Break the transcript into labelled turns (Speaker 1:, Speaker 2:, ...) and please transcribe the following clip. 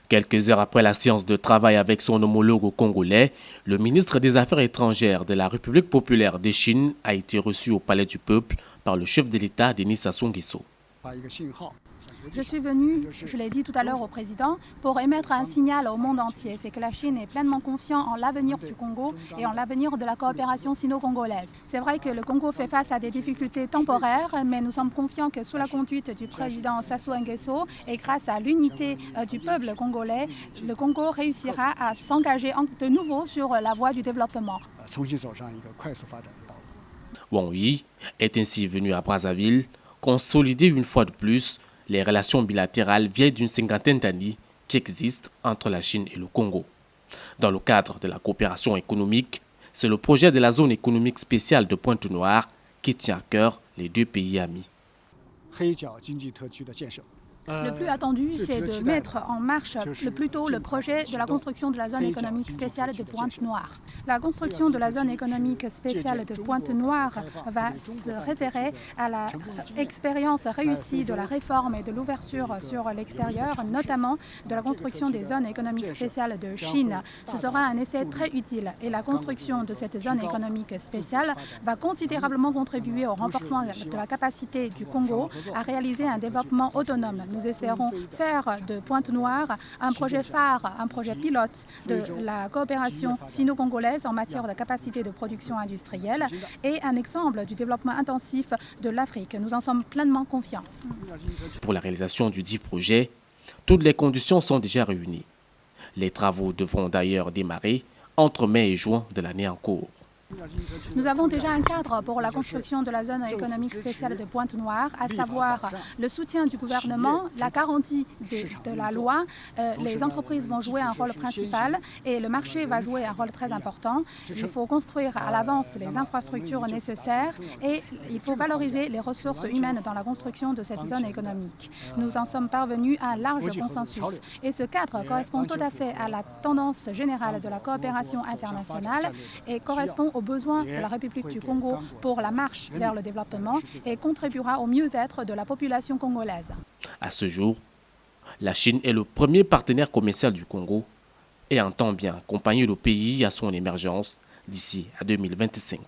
Speaker 1: Quelques heures après la séance de travail avec son homologue congolais, le ministre des Affaires étrangères de la République populaire de Chine a été reçu au Palais du Peuple par le chef de l'État, Denis Sassou Nguesso.
Speaker 2: Je suis venu, je l'ai dit tout à l'heure au président, pour émettre un signal au monde entier. C'est que la Chine est pleinement confiante en l'avenir du Congo et en l'avenir de la coopération sino-congolaise. C'est vrai que le Congo fait face à des difficultés temporaires, mais nous sommes confiants que sous la conduite du président Sassou Nguesso et grâce à l'unité du peuple congolais, le Congo réussira à s'engager de nouveau sur la voie du développement.
Speaker 1: Wang Yi est ainsi venu à Brazzaville consolider une fois de plus les relations bilatérales vieilles d'une cinquantaine d'années qui existent entre la Chine et le Congo. Dans le cadre de la coopération économique, c'est le projet de la zone économique spéciale de Pointe-Noire qui tient à cœur les deux pays amis.
Speaker 2: Le plus attendu, c'est de mettre en marche le plus tôt le projet de la construction de la zone économique spéciale de Pointe-Noire. La construction de la zone économique spéciale de Pointe-Noire va se référer à l'expérience réussie de la réforme et de l'ouverture sur l'extérieur, notamment de la construction des zones économiques spéciales de Chine. Ce sera un essai très utile et la construction de cette zone économique spéciale va considérablement contribuer au renforcement de la capacité du Congo à réaliser un développement autonome. Nous espérons faire de Pointe-Noire un projet phare, un projet pilote de la coopération sino-congolaise en matière de capacité de production industrielle et un exemple du développement intensif de l'Afrique. Nous en sommes pleinement confiants.
Speaker 1: Pour la réalisation du dit projet, toutes les conditions sont déjà réunies. Les travaux devront d'ailleurs démarrer entre mai et juin de l'année en cours.
Speaker 2: Nous avons déjà un cadre pour la construction de la zone économique spéciale de Pointe-Noire, à savoir le soutien du gouvernement, la garantie de la loi. Les entreprises vont jouer un rôle principal et le marché va jouer un rôle très important. Il faut construire à l'avance les infrastructures nécessaires et il faut valoriser les ressources humaines dans la construction de cette zone économique. Nous en sommes parvenus à un large consensus et ce cadre correspond tout à fait à la tendance générale de la coopération internationale et correspond aux besoins de la République du Congo pour la marche vers le développement et contribuera au mieux-être de la population congolaise.
Speaker 1: À ce jour, la Chine est le premier partenaire commercial du Congo et entend bien accompagner le pays à son émergence d'ici à 2025.